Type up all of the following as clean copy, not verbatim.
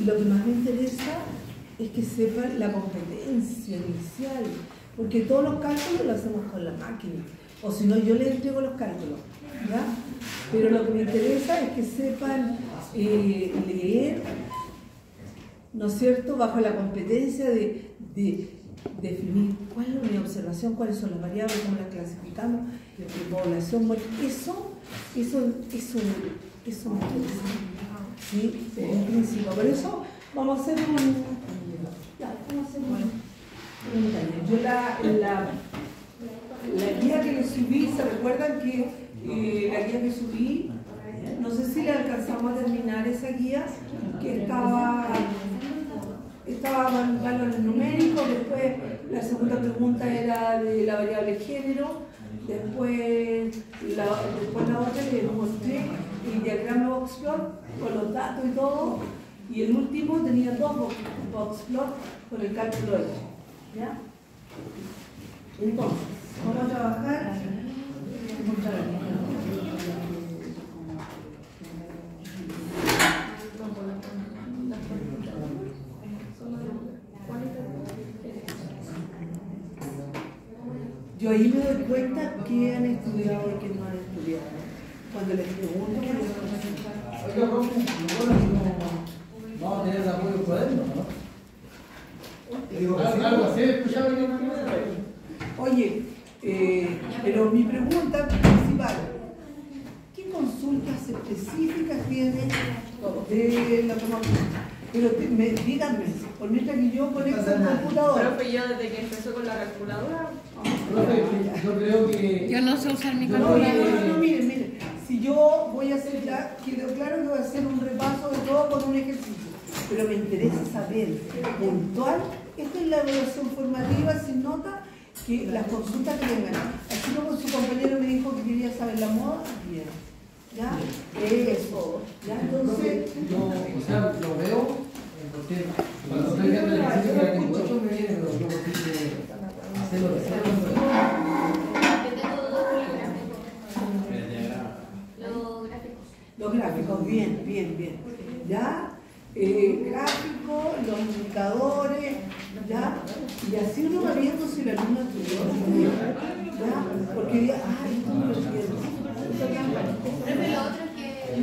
lo que más me interesa es que sepan la competencia inicial, porque todos los cálculos los hacemos con la máquina, o si no yo les entrego los cálculos, ¿ya? Pero lo que me interesa es que sepan leer, ¿no es cierto?, bajo la competencia de definir cuál es mi observación, cuáles son las variables, cómo las clasificamos, población, eso me interesa, ¿sí? En principio. Por eso vamos a hacer un taller. Yo la guía que les subí, ¿se recuerdan que la guía que subí, no sé si le alcanzamos a terminar esa guía, que estaba valores numéricos, después la segunda pregunta era de la variable género, después la otra les mostré el diagrama box-plot con los datos y todo, y el último tenía dos box-plot con el cálculo hecho, ¿ya? Entonces, vamos a trabajar. Yo ahí me doy cuenta que han estudiado y que no han estudiado. Cuando les pregunto, vamos a tener el apoyo cuaderno, ¿no? Algo así, escuchaba yo una primera vez. Oye, pero mi pregunta principal, ¿qué consultas específicas tienen de la toma? Pero díganme, por mientras que yo conecto el computador. Profe, yo desde que empezó con la calculadora. Yo creo que... Yo no sé usar mi calculadora. No, miren. Si yo voy a hacer, quedó claro que voy a hacer un repaso de todo con un ejercicio. Pero me interesa saber, puntual, esta es la evaluación formativa sin nota, que las consultas que vengan. Así como su compañero me dijo que quería saber la moda, bien. ¿Ya? Eso. ¿Ya? Entonces, lo veo, porque cuando estoy viendo el ejercicio que tengo hecho, me viene, pero yo quise hacerlo de cero. Los gráficos, bien. ¿Ya? Gráficos, los indicadores, ¿ya? Y así uno va viendo si el alumno estudió, ¿ya? Porque, esto no lo entiendo. Pero lo otro es que en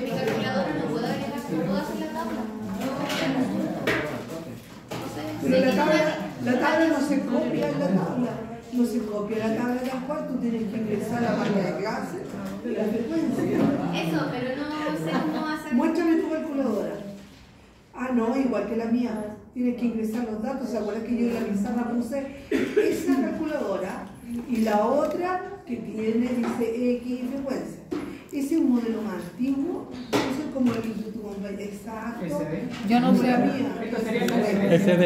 mi calculadora no puedo agregar, no puedo hacer la tabla. Pero la tabla no se copia en la tabla. No se copia la tabla tal cual, tú tienes que ingresar a la máquina de clase, la frecuencia. Eso, pero no sé cómo hacer. Muéstrame tu calculadora. No, igual que la mía. Tienes que ingresar los datos. ¿Se acuerdan que yo en la pizarra puse esa calculadora y la otra que tiene, dice X y frecuencia? Ese es un modelo más antiguo, ese es como el de tu compañero. Exacto. Yo no sé. La mía. SD.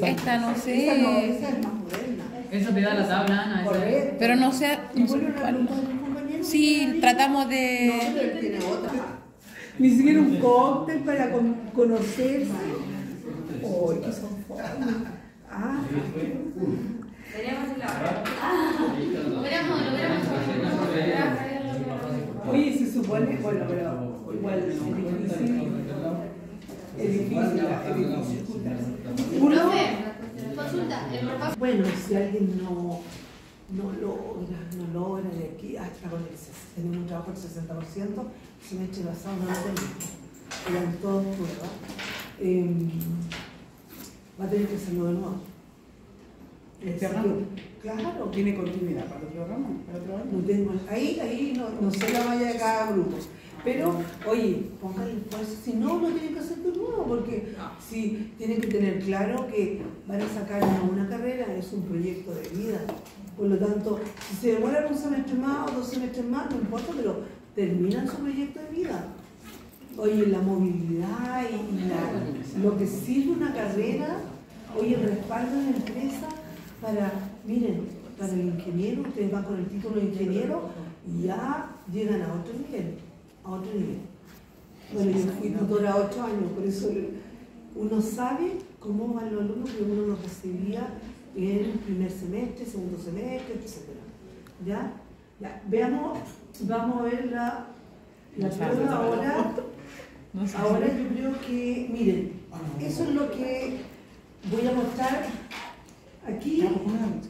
Esta no sé. Esa es más moderna. Eso te da la tabla, Ana. Correcto. Pero no sé. ¿Y vuelve una pregunta de mi compañero? Sí, tratamos de... No, pero él tiene otra. Ni siquiera un cóctel para conocerse. ¡Uy, que son fomes! Deberíamos hacer la hora. Oye, se supone, bueno, pero igual es difícil. Profe, consulta, el repaso. Bueno, si alguien no logra de aquí hasta con tenemos un trabajo del 60%, el semestre pasado no lo tenemos. Eran todos pruebas. Va a tener que hacerlo de nuevo. ¿Este ramo? Claro. ¿Tiene continuidad para otro ramo? No tengo, ahí no sé la malla de cada grupo. Pero, oye, póngale esfuerzo, si no, lo tienen que hacer de nuevo, porque si tienen que tener claro que van a sacar una carrera, es un proyecto de vida. Por lo tanto, si se demoran un semestre más o 2 semestres más, no importa, pero terminan su proyecto de vida. Oye, la movilidad y lo que sirve una carrera, oye, el respaldo en la empresa para, miren, para el ingeniero, ustedes van con el título de ingeniero y ya llegan a otro nivel. Bueno, yo fui tutora 8 años, por eso uno sabe cómo van los alumnos que uno los recibía en el primer semestre, segundo semestre, etc. ¿Ya? Veamos, vamos a ver la prueba ahora. Ahora yo creo que, miren, eso es lo que voy a mostrar aquí.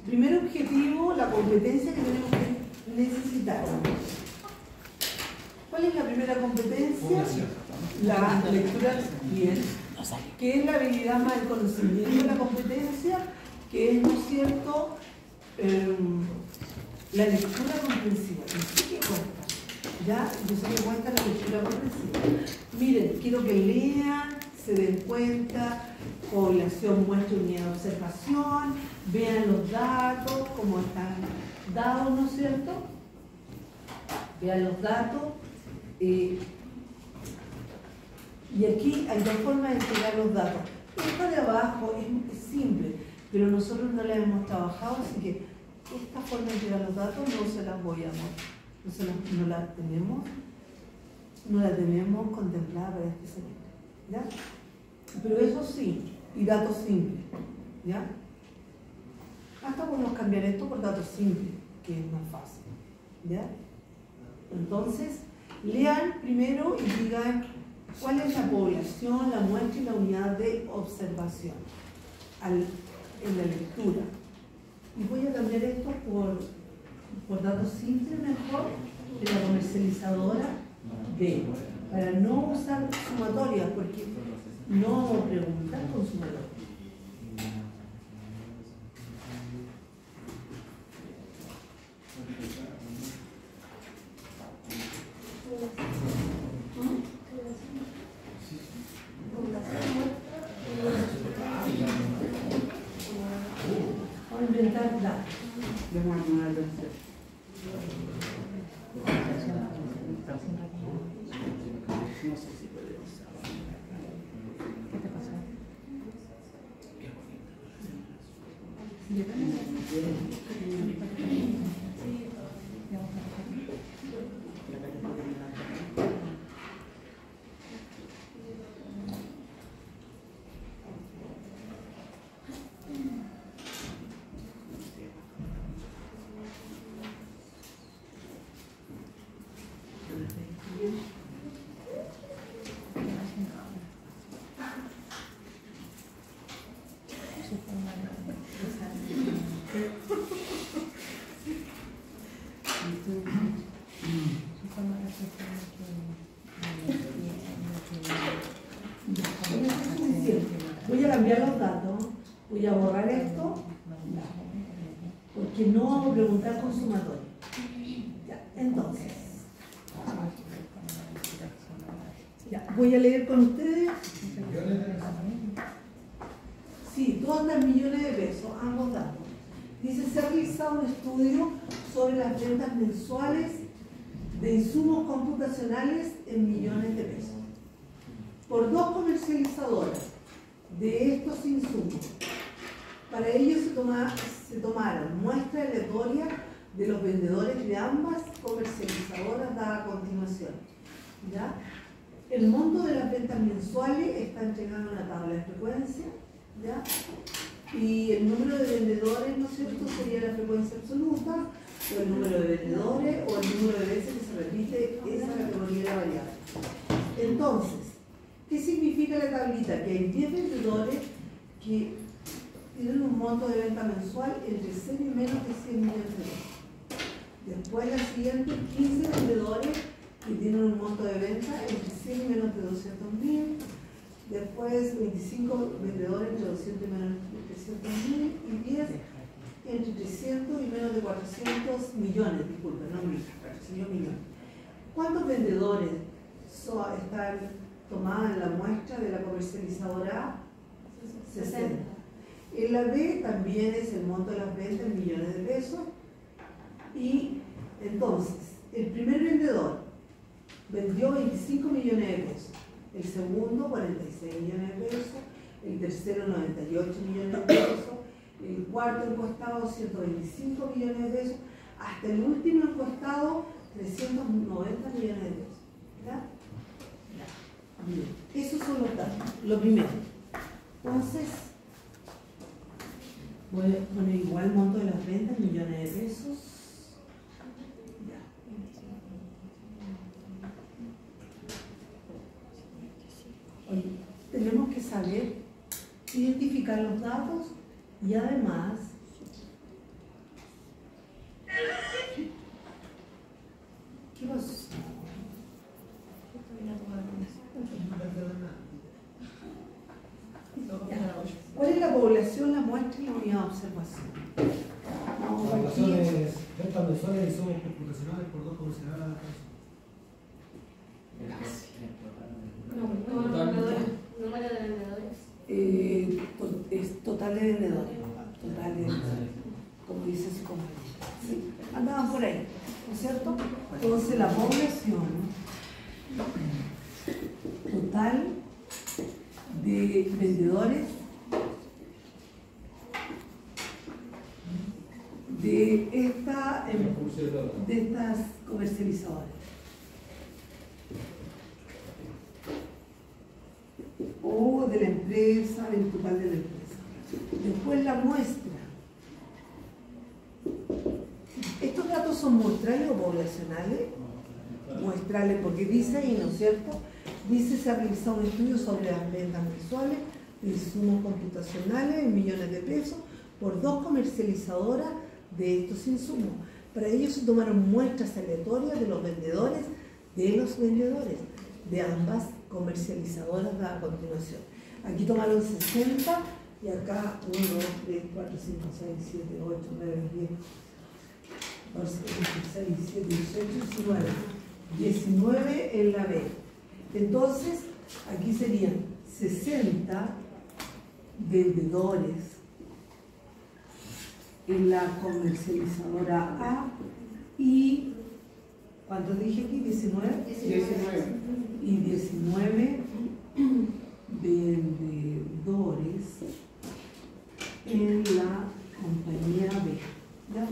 Primer objetivo, la competencia que tenemos que necesitar. ¿Cuál es la primera competencia? La lectura bien, que es la habilidad más el conocimiento de la competencia, que es, ¿no es cierto?, la lectura comprensiva. Yo sé que cuesta, ¿ya? Yo sé que cuesta la lectura comprensiva. Miren, quiero que lean, se den cuenta, población muestra unidad de observación, vean los datos, cómo están dados, ¿no es cierto? Vean los datos. Y aquí hay dos formas de entregar los datos. Esta de abajo es simple, pero nosotros no la hemos trabajado, así que esta forma de entregar los datos no se las voy a mostrar. No la tenemos contemplada para este semestre, ¿ya? Pero eso sí, y datos simples, ¿ya? Hasta podemos cambiar esto por datos simples, que es más fácil, ¿ya? Entonces, lean primero y digan cuál es la población, la muestra y la unidad de observación en la lectura. Y voy a cambiar esto por datos simples mejor de la comercializadora B, para no usar sumatorias, porque no vamos a preguntar con sumatorias. Vamos a inventar datos. No sé si puede usar. ¿Qué te pasa? Voy a cambiar los datos, voy a borrar esto, porque no vamos a preguntar con sumatoria. Ya, entonces, ya, voy a leer con ustedes. Sí, 2 millones de pesos, ambos datos. Dice, se ha realizado un estudio sobre las ventas mensuales de insumos computacionales en millones de pesos por 2 comercializadoras de estos insumos. Para ello se tomaron muestras aleatorias de los vendedores de ambas comercializadoras dadas a continuación. ¿Ya? El monto de las ventas mensuales está entregado en una tabla de frecuencia, ¿ya? Y el número de vendedores, ¿no es cierto?, sería la frecuencia absoluta, o el número de vendedores, o el número de veces que se repite esa categoría de variable. Entonces, ¿qué significa la tablita? Que hay 10 vendedores que tienen un monto de venta mensual entre 0 y menos de 100 millones de pesos. Después la siguiente, 15 vendedores que tienen un monto de venta entre 100 y menos de 200.000. Después 25 vendedores entre 200 y menos de 300.000 y 10 entre 300 y menos de 400 millones, disculpen, no mil, 400 millones. ¿Cuántos vendedores están tomados en la muestra de la comercializadora A? 60. En la B también es el monto de las ventas en millones de pesos. Y entonces, el primer vendedor vendió 25 millones de pesos. El segundo, 46 millones de pesos. El tercero, 98 millones de pesos. El cuarto encuestado, 125 millones de pesos. Hasta el último encuestado, 390 millones de pesos. ¿Ya? Bien. Esos son los datos. Lo primero. Entonces, voy a poner igual monto de las ventas, millones de pesos. Ya. Oye, tenemos que saber identificar los datos y además ¿qué pasó? ¿Cuál es la población, la muestra y la unidad de observación? Vamos La aquí. población es 30 mensuales y somos computacionales por 2 consideradas. Número de vendedores. Es total de vendedores. Total de vendedores. Como dice su compañero. ¿Sí? Andaban por ahí, ¿no es cierto? Entonces la población total de vendedores de estas comercializadoras o de la empresa, del total de la empresa. Después la muestra. Estos datos son muestrales o poblacionales. Muestrales porque dice ahí, ¿no es cierto? Dice se ha realizado un estudio sobre las ventas mensuales de insumos computacionales en millones de pesos por 2 comercializadoras de estos insumos. Para ello se tomaron muestras aleatorias de los vendedores de ambas comercializadoras a continuación. Aquí tomaron 60 y acá 1, 2, 3, 4, 5, 6, 7, 8, 9, 10, 14, 16, 17, 18, 19. 19 en la B. Entonces, aquí serían 60 vendedores en la comercializadora A y, ¿cuántos dije aquí? 19. 19. Y 19 vendedores en la compañía B. ¿Ya?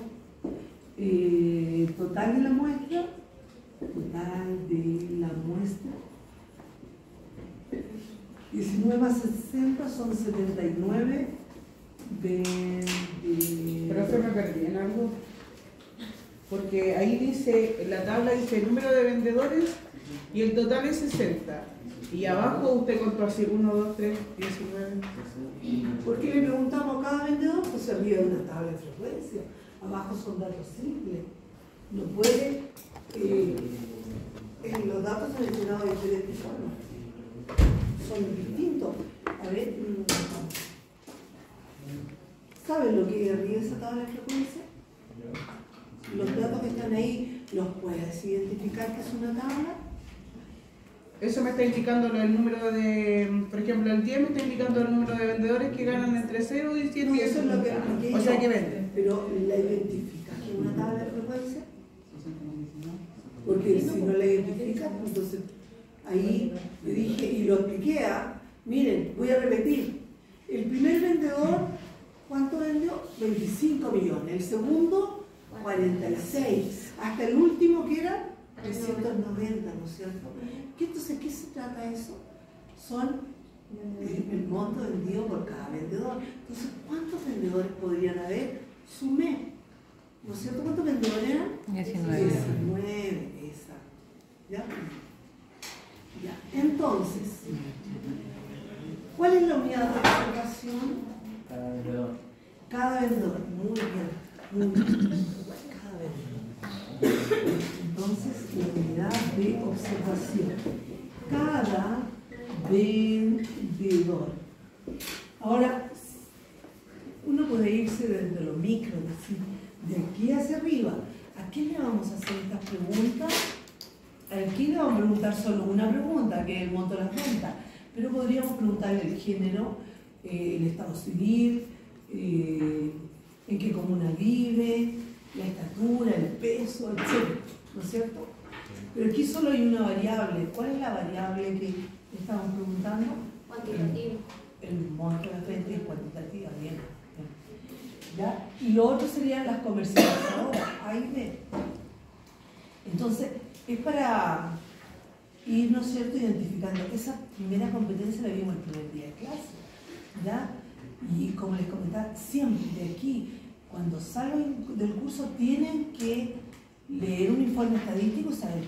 Total de la muestra. Total de la muestra. 19 más 60 son 79 Profe, me perdí en algo. Porque ahí dice, en la tabla dice el número de vendedores y el total es 60. Y abajo usted contó así 1, 2, 3, 19. ¿Por qué le preguntamos a cada vendedor? Pues arriba de una tabla de frecuencia. Abajo son datos simples. No puede. Los datos son mencionados de diferentes formas. Son distintos. A ver. ¿Saben lo que arriba de esa tabla de frecuencia? Los datos que están ahí, ¿los puedes identificar que es una tabla? Eso me está indicando el número de, por ejemplo, el 10 me está indicando el número de vendedores que ganan entre 0 y 100 No, eso es lo que o sea, que venden. Pero ¿la identificas que es una tabla de frecuencia? Porque si no la identificas, entonces ahí le dije y lo expliqué miren, voy a repetir. El primer vendedor, ¿cuánto vendió? 25 millones. El segundo, 46. Hasta el último que era 390, ¿no es cierto? Entonces, ¿qué se trata eso? Son el monto vendido por cada vendedor. Entonces, ¿cuántos vendedores podrían haber? Sumé. ¿No es cierto? ¿Cuántos vendedores eran? 19. 19, exacto. ¿Ya? Ya. Entonces, ¿cuál es la unidad de observación? Cada vendedor. Cada vendedor. Muy bien. Muy bien. Cada vendedor. Entonces, la unidad de observación. Cada vendedor. Ahora, uno puede irse desde lo micro, es decir, de aquí hacia arriba. ¿A quién le vamos a hacer estas preguntas? Aquí le vamos a preguntar solo una pregunta, que es el monto de las ventas, pero podríamos preguntarle el género, el estado civil, en qué comuna vive, la estatura, el peso, etc. ¿No es cierto? Pero aquí solo hay una variable. ¿Cuál es la variable que estamos preguntando? Cuantitativo. El monto de las ventas es cuantitativa, bien. ¿Ya? Y lo otro serían las comercializadoras, A y B. Entonces, es para ir, ¿no es cierto?, identificando. Esa primera competencia la vimos el primer día de clase, ¿ya? Y como les comentaba, siempre de aquí, cuando salen del curso, tienen que leer un informe estadístico y saber de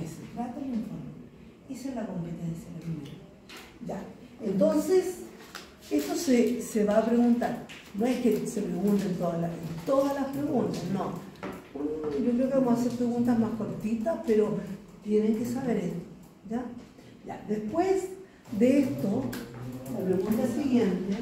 qué se trata el informe. Esa es la competencia, la primera. Ya. Entonces, esto se va a preguntar. No es que se pregunten todas las preguntas, no. Yo creo que vamos a hacer preguntas más cortitas, pero tienen que saber esto. ¿Ya? Ya. Después de esto, la pregunta siguiente.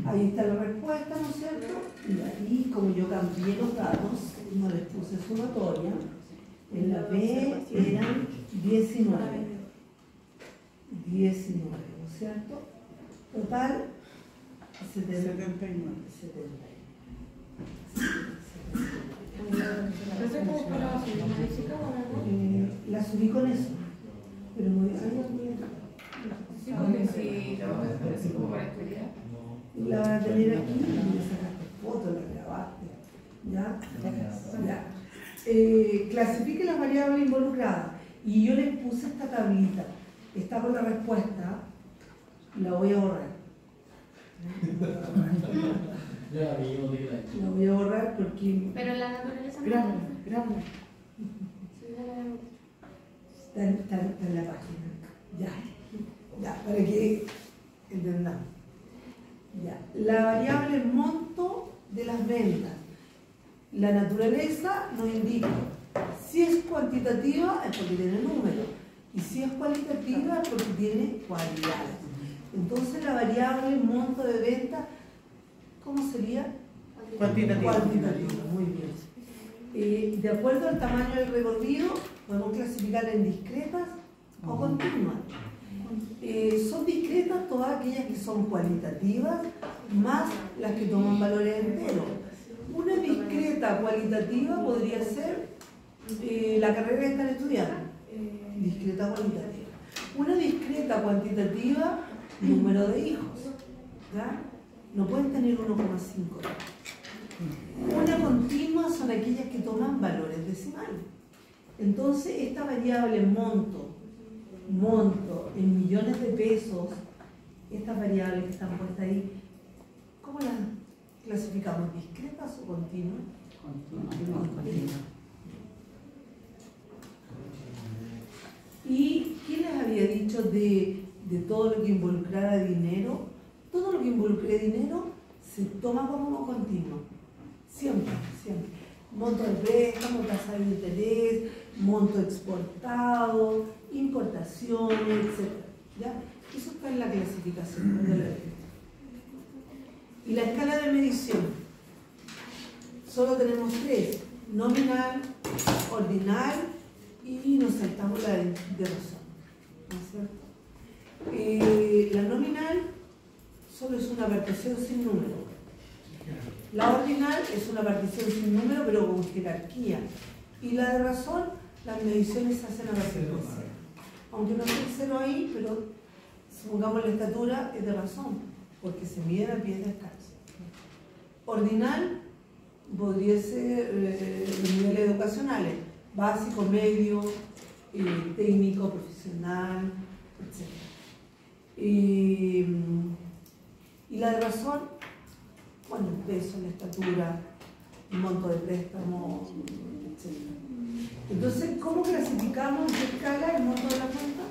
Ahí está la respuesta, ¿no es cierto? Y ahí, como yo cambié los datos, no les puse sumatoria, en la B eran 19. 19, ¿no es cierto? Total, 79. La subí con eso, pero muy bien. Sí, porque si lo vamos a hacer así como para estudiar. La van a tener aquí, le sacaste foto, la grabaste. ¿Ya? Ya. Clasifique las variables involucradas. Y yo les puse esta tablita. Está con la respuesta. La voy a borrar. La voy a borrar porque Pero en la naturaleza no. Grábala. está en la página. Ya. Ya, para que entendamos. Ya. La variable monto de las ventas. La naturaleza nos indica si es cuantitativa es porque tiene números y si es cualitativa es porque tiene cualidades. Entonces la variable monto de venta, ¿cómo sería? Cuantitativa. Cuantitativa, muy bien. De acuerdo al tamaño del recorrido, podemos clasificarla en discretas o continuas. Son discretas todas aquellas que son cualitativas más las que toman valores enteros. Una discreta cualitativa podría ser la carrera que están estudiando. Discreta cualitativa. Una discreta cuantitativa, número de hijos. ¿Ya? No pueden tener 1,5. Una continua son aquellas que toman valores decimales. Entonces, esta variable monto en millones de pesos, estas variables que están puestas ahí, ¿cómo las clasificamos? ¿Discretas o continuas? Continuas. ¿Y quién les había dicho de todo lo que involucrara dinero? Todo lo que involucre dinero se toma como continuo. Siempre, siempre. Monto de préstamo, tasa de interés, monto exportado, importaciones, etc. ¿Ya? Eso está en la clasificación de la ley. Y la escala de medición. Solo tenemos 3. Nominal, ordinal y nos saltamos la de razón. ¿No es cierto? La nominal solo es una partición sin número. La ordinal es una partición sin número pero con jerarquía. Y la de razón, las mediciones se hacen a partir de 0. Aunque no esté el 0 ahí, pero supongamos la estatura es de razón, porque se miden a pies descalzos. Ordinal podría ser los niveles educacionales, básico, medio, técnico, profesional, etc. Y la de razón, bueno, el peso, la estatura, el monto de préstamo, etc. Entonces, ¿cómo clasificamos en qué escala el monto de la cuenta?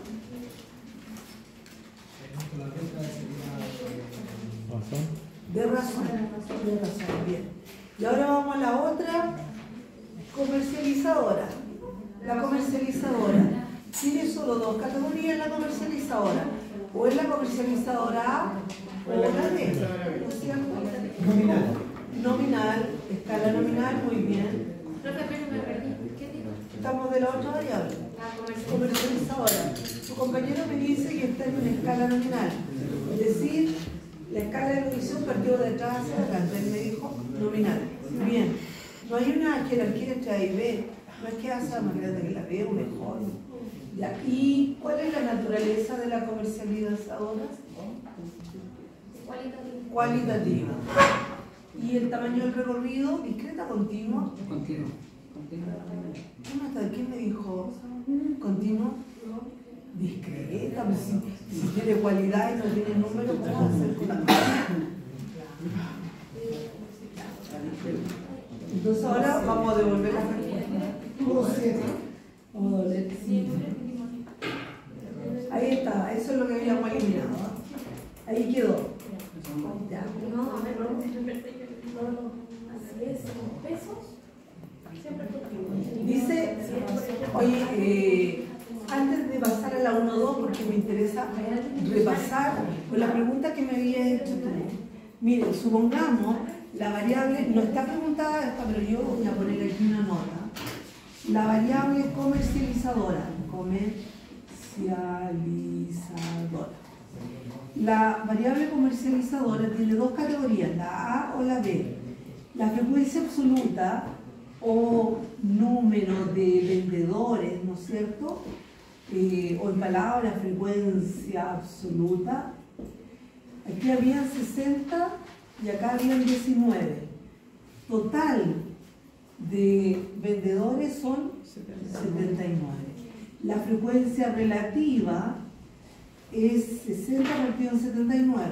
De razón, bien. Y ahora vamos a la otra comercializadora. La comercializadora tiene solo 2 categorías, la comercializadora. O es la comercializadora A o la B, ¿no es cierto? Nominal. Nominal, escala nominal, muy bien. Profe, pero me perdí. ¿Qué dijo? Estamos de la otra variable. La Comercializadora. Su compañero me dice que está en una escala nominal. Es decir, la escala de medición partió de atrás hacia adelante. Él me dijo nominal. Bien. No hay una jerarquía entre A y B. No es que A sea más grande que la B o mejor. Ya. ¿Y cuál es la naturaleza de la comercializadora? Cualitativa. ¿Y el tamaño del recorrido? ¿Discreta, continua? Continuo. ¿Quién me dijo? ¿Continuo? Discreta. Pues si tiene cualidad y no tiene número, ¿cómo va a ser continua? Entonces ahora vamos a devolver la respuesta. Vamos a devolver. Ahí está, eso es lo que habíamos eliminado. Ahí quedó. Ya. Dice, oye, antes de pasar a la 1-2, porque me interesa repasar con la pregunta que me había hecho tú. Miren, supongamos, la variable, no está preguntada esta, pero yo voy a poner aquí una nota. La variable comercializadora. La variable comercializadora tiene dos categorías, la A o la B. La frecuencia absoluta o número de vendedores, ¿no es cierto? O en palabras, frecuencia absoluta. Aquí habían 60 y acá habían 19. Total de vendedores son 79. La frecuencia relativa es 60 partido en 79.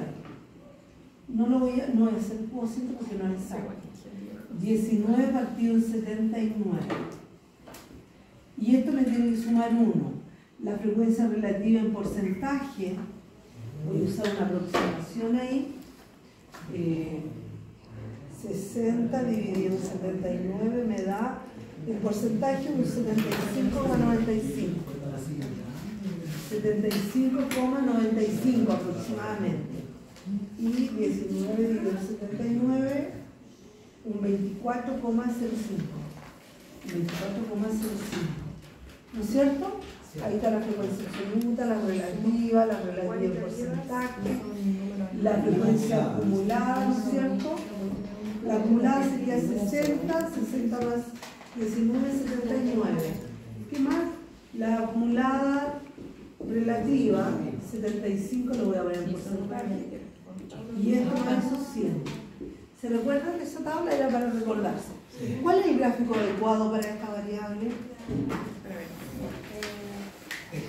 No voy a hacer el cociente porque no es exacto. 19 partido en 79. Y esto le tiene que sumar 1. La frecuencia relativa en porcentaje, voy a usar una aproximación ahí. 60 dividido en 79 me da el porcentaje un 75,95. 75,95 aproximadamente. Y 19 dividido en 79, un 24,05. 24,05. ¿No es cierto? Ahí está la frecuencia absoluta, la relativa en porcentaje, la frecuencia acumulada, ¿no es cierto? La acumulada sería 60, 60 más 19, 79. ¿Qué más? La acumulada relativa, 75, lo voy a poner en porcentaje. Y esto más esos 100. ¿Se recuerdan que esa tabla era para recordarse? ¿Cuál es el gráfico adecuado para esta variable?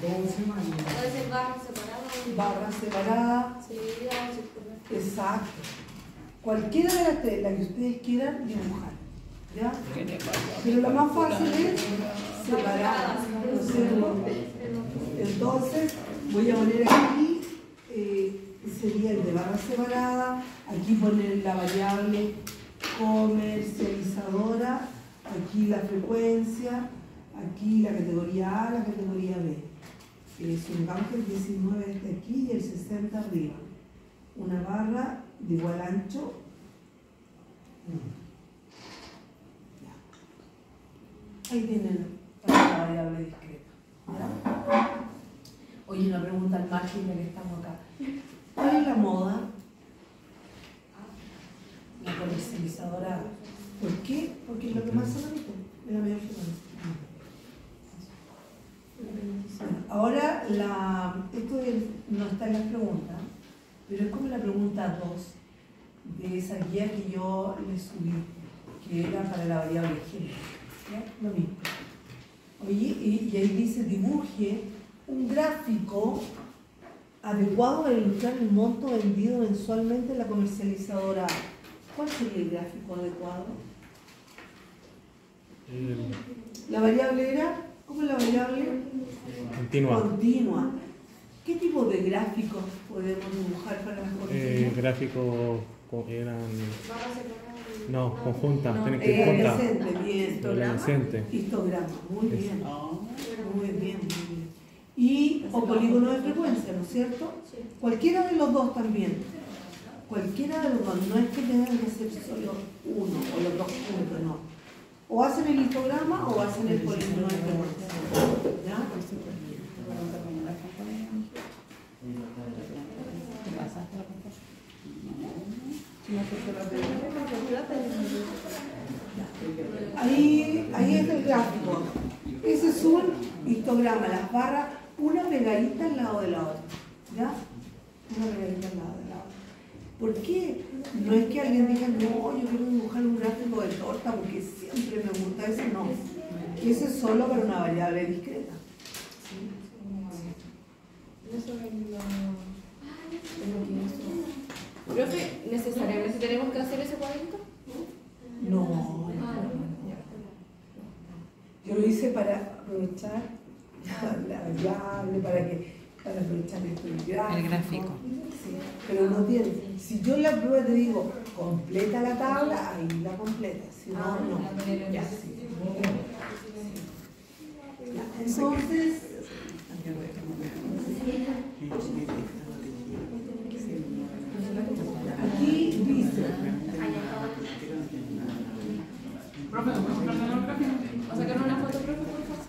Puede ser barra separada. Barra separada. Exacto. Cualquiera de las tres, la que ustedes quieran dibujar. ¿Ya? Pero lo más fácil es separar. ¿No es cierto? Entonces, voy a poner aquí, sería el de barra separada. Aquí poner la variable comercializadora. Aquí la frecuencia. Aquí la categoría A, la categoría B. Supongamos que el 19 está aquí y el 60 arriba. Una barra de igual ancho. Ya. Ahí tienen la variable discreta. ¿Ya? Oye, una pregunta al margen ya que estamos acá. ¿Cuál es la moda? La comercializadora. ¿Por qué? Porque es lo que más se repite. Es la mayor frecuencia. Ahora, esto no está en las preguntas, pero es como la pregunta 2 de esa guía que yo les subí, que era para la variable género. ¿Ya? Lo mismo. Oye, y ahí dice, dibuje un gráfico adecuado para ilustrar el monto vendido mensualmente en la comercializadora. ¿Cuál sería el gráfico adecuado? La variable era... ¿Cómo es la variable? Continua. ¿Qué tipo de gráficos podemos dibujar para las continuas? Gráficos eran... No, conjuntas, tienen que ir juntas. Bien. Histograma, muy bien. Muy bien. Y o polígono de frecuencia, ¿no es cierto? Cualquiera de los dos también. Cualquiera de los dos. No es que tengan que ser solo uno o los dos juntos, no. O hacen el histograma o hacen el polígono de frecuencia. ¿Ya? Ahí está el gráfico. Ese es un histograma, las barras, una pegadita al lado de la otra. ¿Ya? Una pegadita al lado de la otra. ¿Por qué? No es que alguien diga, no, yo quiero dibujar un gráfico de torta porque siempre me gusta eso, no. Eso es solo para una variable discreta. Profe, ¿necesariamente tenemos que hacer ese cuadrito? No. Yo lo hice para aprovechar la variable para aprovechar el gráfico. El gráfico. Sí, pero no tiene. Si yo en la prueba te digo, completa la tabla, ahí la completa. Si no, no. Ya, sí. Ya, entonces, aquí dice. Profe, ¿me puedes pasar la gráfica? ¿Va a sacar una foto, profe, por favor?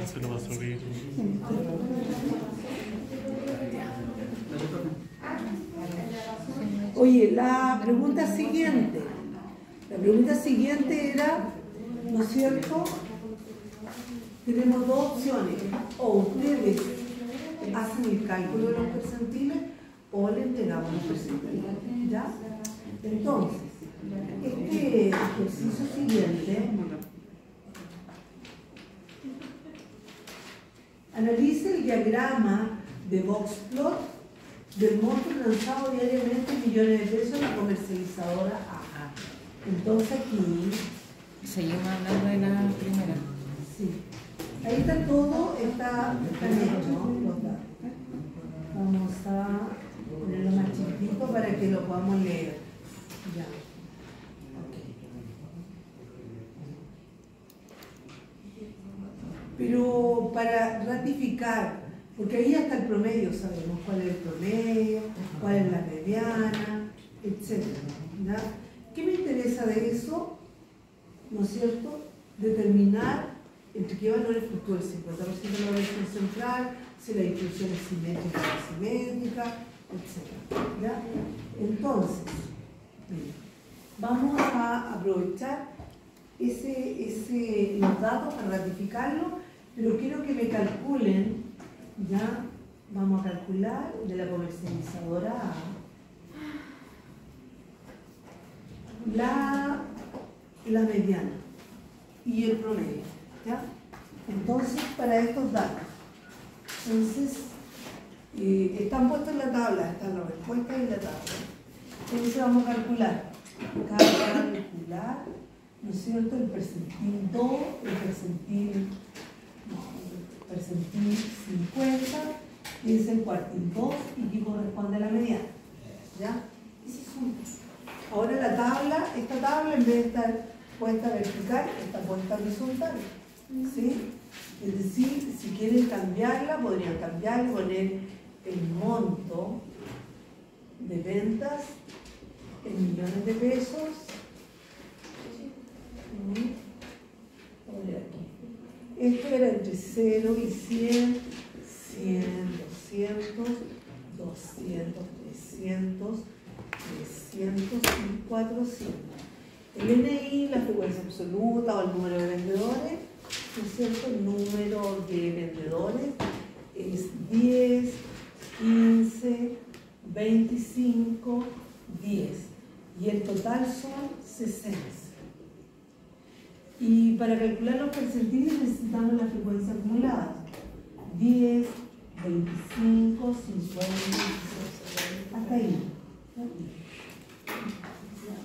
Se lo va a subir. Oye, la pregunta siguiente era, ¿no es cierto? Tenemos dos opciones, o ustedes hacen el cálculo de los percentiles o le entregamos los percentiles, ¿ya? Entonces, este ejercicio siguiente, analice el diagrama de Boxplot del monto lanzado diariamente en millones de pesos en la comercializadora A. Entonces aquí, Seguimos hablando de la primera. sí, ahí está todo, están hechos los datos. Vamos a ponerlo más chiquitito para que lo podamos leer. Ya. Pero para ratificar, porque ahí está el promedio, sabemos cuál es el promedio, cuál es la mediana, etc. ¿Ya? ¿Qué me interesa de eso? ¿No es cierto? Determinar entre qué valores fluctúa el 50% de la variación central, si la distribución es simétrica o asimétrica, etc. ¿Ya? Entonces, mira, vamos a aprovechar los datos para ratificarlo, pero quiero que me calculen, ya vamos a calcular de la comercializadora A la mediana y el promedio, ¿ya? Entonces, para estos datos, están puestos en la tabla, están las respuestas en la tabla. Entonces vamos a calcular, ¿no es cierto? El percentil 2, el percentil 50, y es el cuartil 2 y que corresponde a la mediana, ¿ya? Ahora esta tabla en vez de estar puesta vertical, está puesta horizontal, ¿sí? Es decir, si quieren cambiarla, podrían cambiarla y poner el monto de ventas en millones de pesos. Esto era entre 0 y 100, 100, 200, 200, 300, 300 y 400. El NI, la frecuencia absoluta o el número de vendedores, ¿no es cierto? El número de vendedores es 10, 15, 25, 10. Y el total son 60. Y para calcular los percentiles necesitamos la frecuencia acumulada. 10, 25, 50, hasta ahí.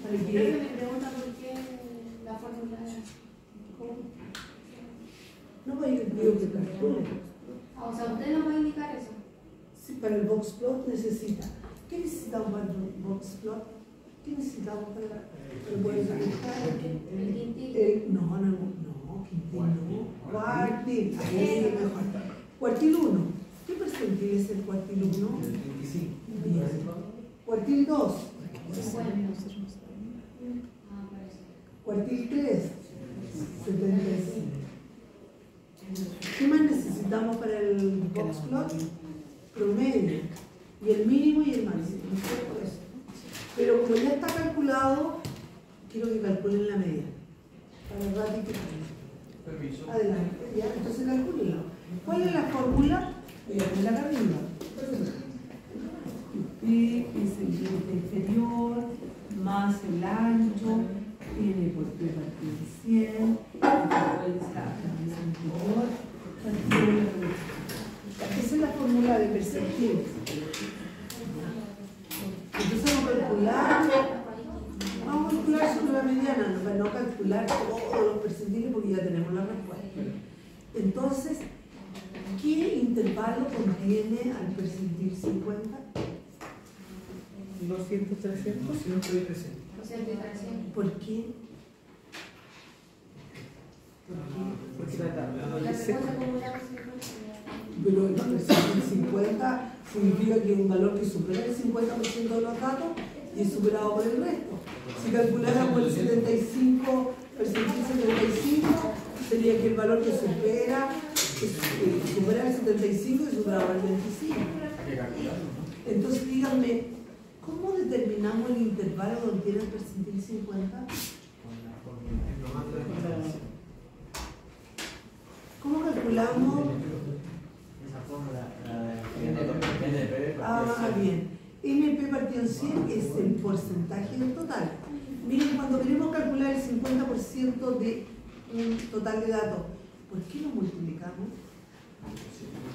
Pero me pregunta por qué la fórmula es. No voy a digo que calcule. O sea, usted no puede indicar eso. Sí, para el Boxplot necesita. ¿Qué necesitamos para el Boxplot? ¿Qué necesitamos para el El quintil. No, quintil no. Cuartil. Cuartil 1. ¿Qué percentil es el cuartil 1? 25. Cuartil 2. 50. Cuartil 3. 75. ¿Qué más necesitamos para el Boxplot? Promedio. Y el mínimo y el máximo. ¿No es cierto eso? Pero como ya está calculado, quiero que calculen la media. Para ratificar. Permiso. Adelante. Ya, entonces calculenlo. ¿Cuál es la fórmula? Voy a poner acá arriba. P es el límite inferior más el ancho, N por P partido 100, esa es la fórmula de percentil. Entonces vamos a calcular sobre la mediana, para no calcular todos los percentiles. percentiles porque ya tenemos la respuesta. Entonces, ¿qué intervalo contiene al percentil 50? 200, 300. 200 y 300. O sea, diferencia. ¿Por qué? Porque la tabla. La frecuencia acumulada se Pero el percentil 50 significa que es un valor que supera el 50% de los datos y es superado por el resto. Si calculáramos el 75, percentil 75, sería que el valor que supera el 75 y supera el 25. Entonces díganme, ¿cómo determinamos el intervalo donde tiene el percentil 50? ¿Cómo calculamos? Bien. NP partido en 100 es el porcentaje del total. Miren, cuando queremos calcular el 50% de un total de datos, ¿por qué lo multiplicamos?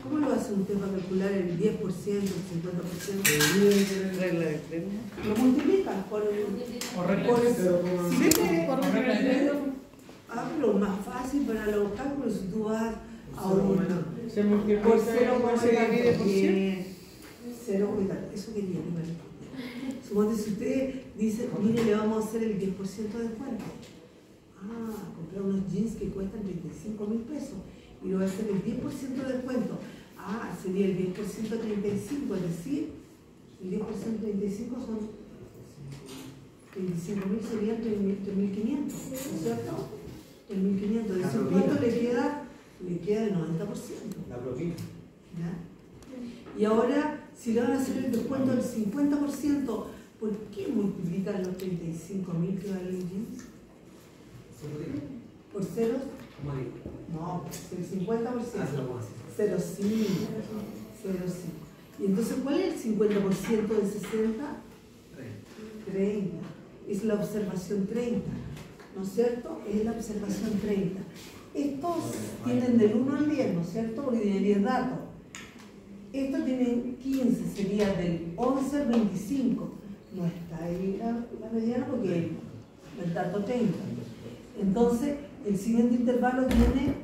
¿Cómo lo hace usted para calcular el 10%, el 50%? Regla de tres. Lo multiplica por el... Pero más fácil para los cálculos si tú vas a un... Se multiplica Por 0, se divide por 100. 0, eso quería, suponte si usted dice, mire, le vamos a hacer el 10% de descuento. Comprar unos jeans que cuestan 35.000 pesos y le va a hacer el 10% de descuento. Sería el 10% de 35, es decir, el 10% de 35 son 25.000, serían 3.500, ¿no es cierto? 3.500, de ese cuánto le queda el 90%. La propina. ¿Ya? Y ahora, si le van a hacer el descuento del 50%, ¿por qué multiplican los 35.000 que vale el jeans? ¿Por ceros? No, el 50%. 0,5. Y entonces, ¿cuál es el 50% de 60? 30. Es la observación 30. ¿No es cierto? Es la observación 30. Estos tienen del 1 al 10, ¿no es cierto? Porque tiene 10 datos. Estos tienen 15, sería del 11 al 25. No está ahí la mediana porque hay el dato 30. Entonces, el siguiente intervalo tiene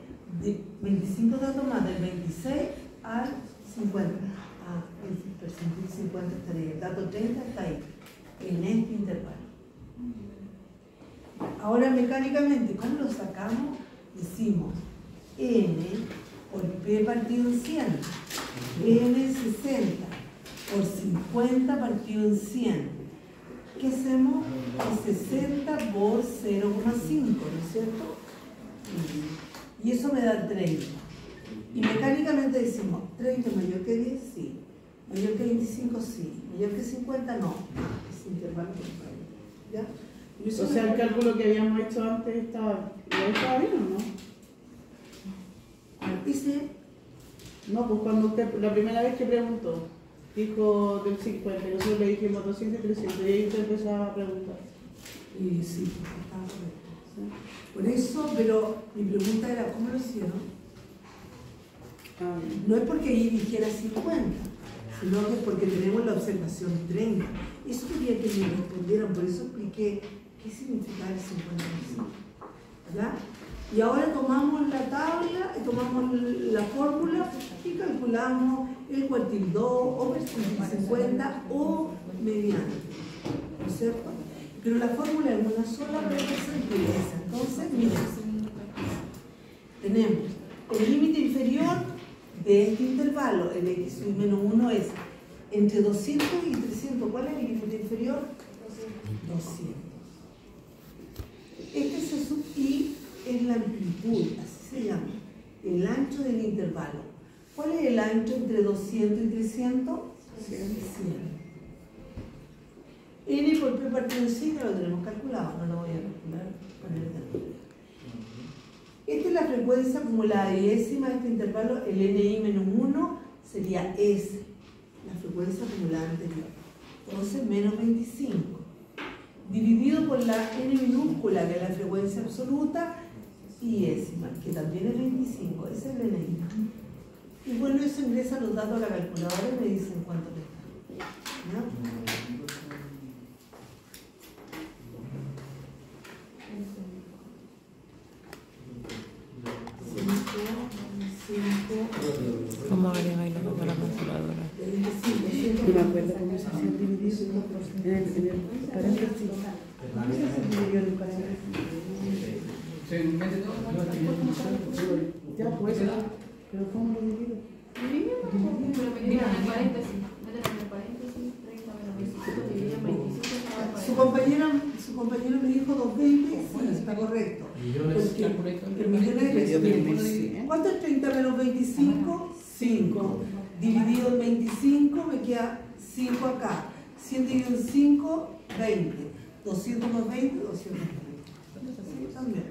de 25 datos más, del 26 al 50. El percentil 50 estaría, el dato 30 está ahí, en este intervalo. Ahora, mecánicamente, ¿cómo lo sacamos? Decimos n por p partido en 100, n 60 por 50 partido en 100. ¿Qué hacemos? 60 por 0,5, ¿no es cierto? Y eso me da 30. Y mecánicamente decimos, 30 mayor que 10, sí. Mayor que 25, sí. Mayor que 50, no. Es intervalo contrario. ¿Ya? O sea, el cálculo que habíamos hecho antes estaba bien, ¿o no? Dice, no, pues cuando usted, la primera vez que preguntó, dijo del 50, nosotros le dijimos 200 y 300, y ahí usted empezó a preguntar. y sí, estaba correcto. Por eso, pero mi pregunta era, ¿cómo lo hicieron? No es porque ahí dijera 50, sino que es porque tenemos la observación 30. Eso quería que me respondieran, por eso expliqué qué significa el 50%. ¿Ya? Y ahora tomamos la tabla, tomamos la fórmula y calculamos el cuartil 2 o percentil 50 o mediano. ¿No es cierto? Pero la fórmula es una sola percentil. Entonces, miren, tenemos el límite inferior de este intervalo, el x menos 1 es entre 200 y 300. ¿Cuál es el límite inferior? 200. Este y es la amplitud, así se llama, el ancho del intervalo. ¿Cuál es el ancho entre 200 y 300? 100. N por P partido en 100 lo tenemos calculado, no lo voy a calcular con el intervalo. Esta es la frecuencia acumulada y décima de este intervalo, el NI menos 1 sería S, la frecuencia acumulada anterior. Entonces, menos 25. Dividido por la N minúscula, que es la frecuencia absoluta, y décima, que también es 25, ese es el NI. Y bueno, eso ingresa los datos a la calculadora y me dicen cuánto le está. ¿No? ¿Cómo agregáis los datos a la calculadora? No me acuerdo cómo se hacía dividir en el paréntesis. ¿Cómo se dividió en el paréntesis? Se mete todo. Ya, pues. ¿Pero cómo lo divido? Pero meten en el paréntesis. Meten en el paréntesis 30 menos 25, dividido en 25. Su compañero me dijo 220, sí, está correcto. Porque el millón es ¿cuánto es 30 menos 25? 5. Dividido en 25 me queda 5 acá. 100 dividido en 5, 20. 200 más 20, 220. También.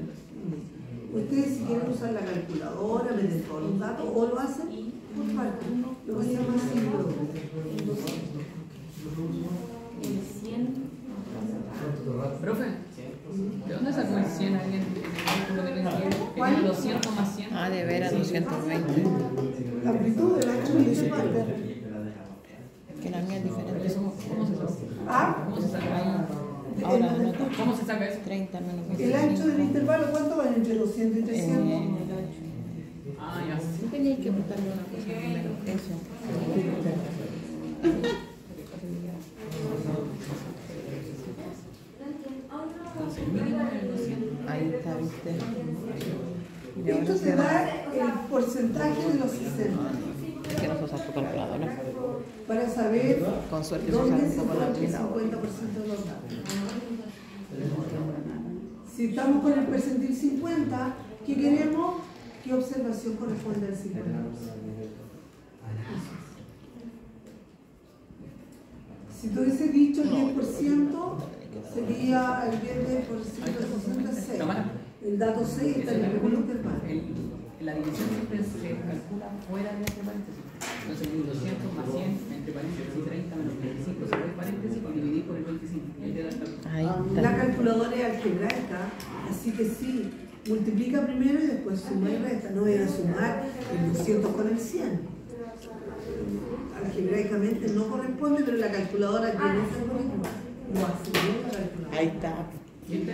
Ustedes si quieren usar la calculadora, meten todos los datos o lo hacen por parte. Lo voy a llamar así. El 100. Profe, ¿de dónde sacó el 100 alguien? ¿Lo que le decía? Que era 200 más 100. Ah, de veras, 220. La amplitud del ancho de ese parte. Que la mía es diferente. ¿Cómo se saca? Ah, ¿Cómo se saca ahí? Ahora anota. ¿Cómo se saca eso? 30 menos el 25. ancho del intervalo, ¿cuánto va entre 200 y 300? Ah, ya. Sí teníais que botarle una cosa primero. Eso. Ahí está, ¿viste? Y ahora Esto te da el porcentaje de los 60 que no se usa tu calculadora. para saber Con suerte se dónde usa se un poco la encuentra el 50% calculadora. de los datos. Si estamos con el percentil 50, ¿qué queremos? ¿Qué observación corresponde al 50%? Si tú hubiese dicho el 10%, sería el 10% de 66. El dato 6 está en el primer intervalo. La división siempre se calcula fuera de este paréntesis. Entonces, 1200 más 100 entre paréntesis 30 menos 25 se ve paréntesis y dividir por el 25. Y te da el cálculo. Ahí está. La calculadora es algebraica, así que sí, multiplica primero y después suma y resta. No voy a sumar el 200 con el 100. Algebraicamente no corresponde, pero la calculadora tiene ese algoritmo. Lo asumió la calculadora. Ahí está. ¿Viste?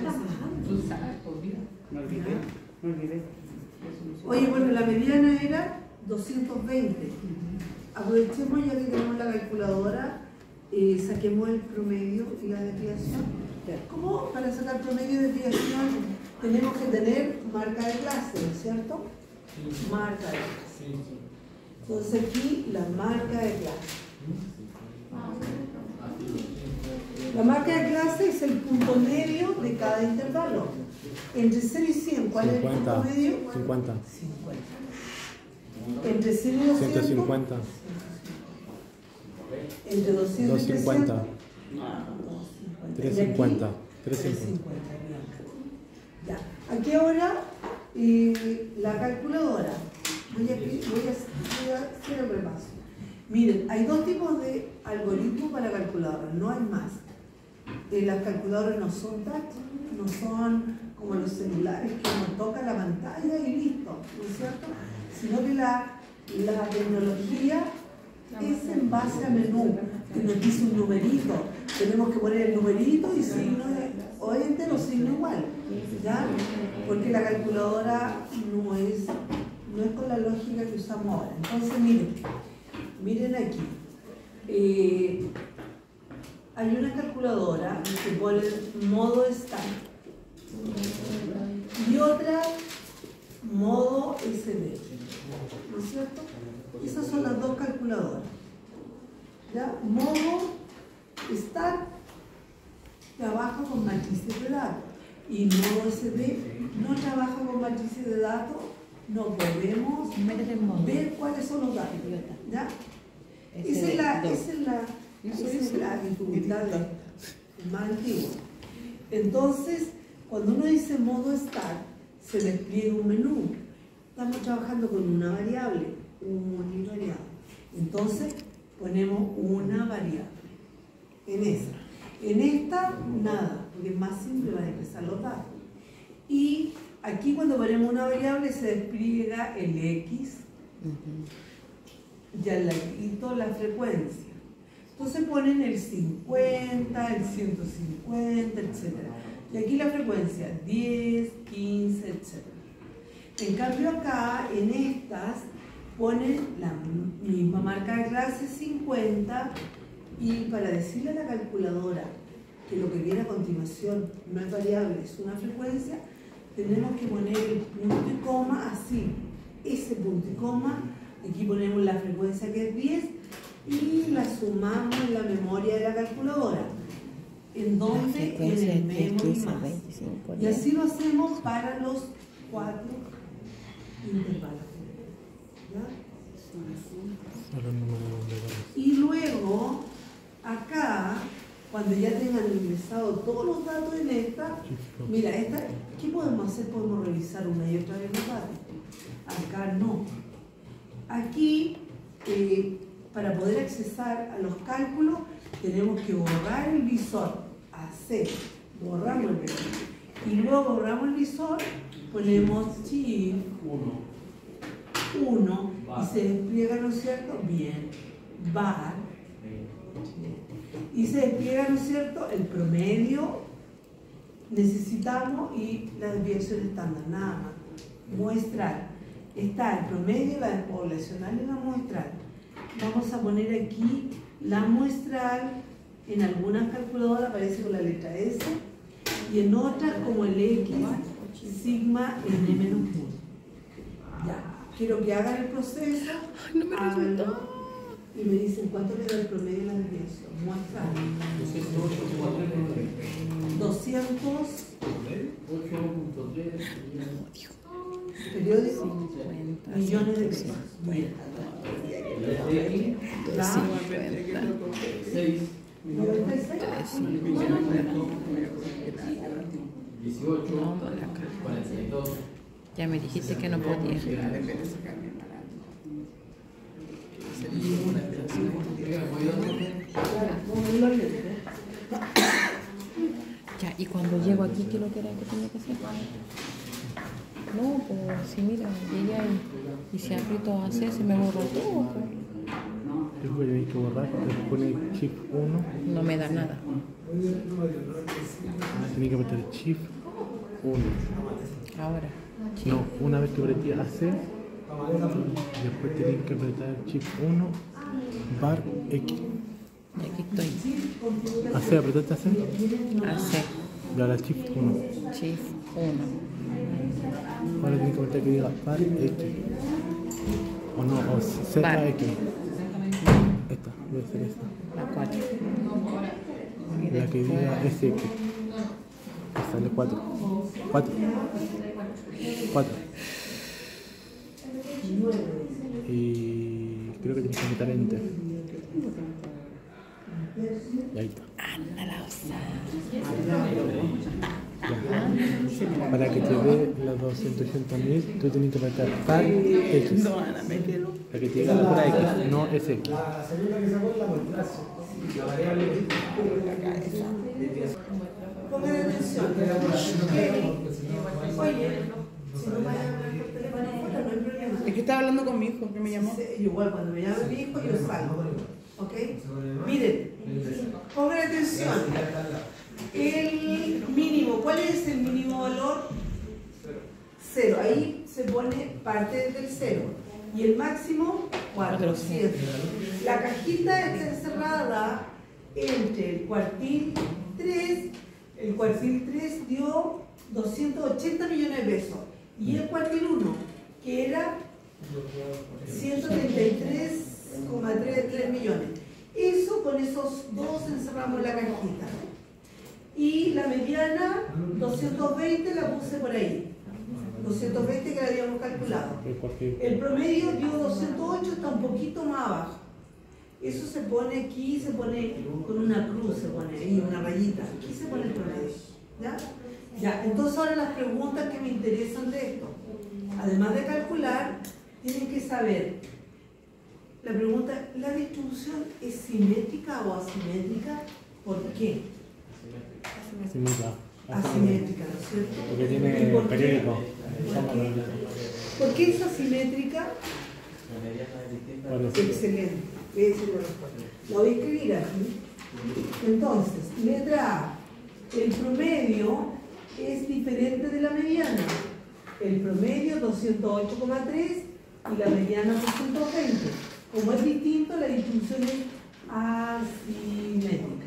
Tú sabes, olvida. Me olvidé. Oye, bueno, la mediana era 220. Aprovechemos ya que tenemos la calculadora, saquemos el promedio y la desviación. ¿Cómo para sacar promedio y desviación tenemos que tener marca de clase, ¿no es cierto? Marca de clase. Entonces aquí la marca de clase. La marca de clase es el punto medio de cada intervalo. Entre 0 y 100, ¿cuál es el punto medio? 50. 50. Entre 0 y 200. 150. Entre 200 y 250. 350. 350. Ya. Aquí ahora la calculadora. Voy a hacer el repaso. Miren, hay dos tipos de algoritmos para calculadora, no hay más. Las calculadoras no son touch, no son como los celulares que uno toca la pantalla y listo, ¿no es cierto? Sino que la tecnología es en base a menú, que nos dice un numerito. Tenemos que poner el numerito y signo o enter o signo igual, ¿ya? Porque la calculadora no es con la lógica que usamos ahora. Entonces, miren aquí. Hay una calculadora que pone modo estándar y otra modo SD, ¿no es cierto? Esas son las dos calculadoras. ¿Ya? Modo estándar trabaja con matrices de datos y modo SD no trabaja con matrices de datos. No podemos ver cuáles son los datos. ¿Ya? Esa es la dificultad más antigua. Entonces, cuando uno dice modo start, se despliega un menú. Estamos trabajando con una variable, univariable. Entonces, ponemos una variable en esa. En esta, nada, porque es más simple para empezar los datos. Y aquí cuando ponemos una variable se despliega el X, ya el latito, la frecuencia. Entonces ponen el 50, el 150, etc. Y aquí la frecuencia 10, 15, etc. En cambio acá, en estas, ponen la misma marca de clase 50 y para decirle a la calculadora que lo que viene a continuación no es variable, es una frecuencia, tenemos que poner el punto y coma así, ese punto y coma, aquí ponemos la frecuencia que es 10 y la sumamos en la memoria de la calculadora. ¿En dónde? En el memory mass. Y así lo hacemos para los 4 intervalos. ¿Ya? Y luego, acá, cuando ya tengan ingresado todos los datos en esta, mira, ¿qué podemos hacer? Podemos revisar una y otra vez los datos. Acá no. Aquí, para poder accesar a los cálculos, tenemos que borrar el visor, hacer, borramos el visor. Y luego borramos el visor, ponemos shift 1 y se despliega, ¿no es cierto? Bien, bar. Y se despliega, ¿no es cierto? El promedio necesitamos y la desviación estándar, nada más. Muestral. Está el promedio, la poblacional y la muestral. Vamos a poner aquí la muestral. En algunas calculadoras aparece con la letra S y en otras como el X, sigma, N-1. Ya, quiero que hagan el proceso. No me resultó. Y me dicen cuánto le da el promedio de la desviación. Muestra 200 periódico millones de pesos. Ya me dijiste que no podía. Ya, y cuando llego aquí, ¿qué es lo que era que tenía que hacer? No, pues sí, mira, llegué ahí y si aprieto a hacer, se me borró todo. Después hay que borrar, después pone shift 1. No me da nada. Tiene que apretar shift 1. Ahora. Sí. No, una vez que apreté AC, después tenés que apretar shift 1, bar X. Y aquí estoy. AC, apretaste AC. AC. Y ahora shift 1. Shift 1. Ahora tienes que apretar que diga bar X. O no, o ZX. Esta, debe ser esta. La 4. La que diga SX. Sale 4. 4. 4. Y creo que tienes que meter enter. Y ahí está. Anda la osa. Ya. Para que te dé las 280.000, tú tienes que apretar par X. Para que te diga la pura X, no SX. La segunda que sacó es la contraste. La variable Pongan atención. Oye, si no vayan a hablar por teléfono afuera, no hay problema. Es que estaba hablando con mi hijo, que me llamó. Igual, cuando me llame mi hijo, yo salgo. ¿Ok? Miren, pongan atención. El mínimo, ¿cuál es el mínimo valor? 0. Ahí se pone parte del 0. Y el máximo, 400. La cajita está encerrada entre el cuartil 3. El cuartil 3 dio 280 millones de pesos. Y el cuartil 1, que era 133,3 millones. Eso, con esos dos encerramos la cajita. Y la mediana, 220, la puse por ahí. 220 que la habíamos calculado. El promedio dio 208, está un poquito más abajo. Eso se pone aquí, se pone con una cruz, se pone ahí, una rayita. Aquí se pone el promedio. ¿Ya? Ya, entonces ahora las preguntas que me interesan de esto. Además de calcular, tienen que saber. La pregunta, ¿la distribución es simétrica o asimétrica? ¿Por qué? Asimétrica, ¿no es cierto? Porque tiene periódico. ¿Por qué es asimétrica? Excelente. Esa es la respuesta. La voy a escribir aquí. Entonces, letra A. El promedio es diferente de la mediana. El promedio 208,3 y la mediana por 120. Como es distinto, la distribución es asimétrica.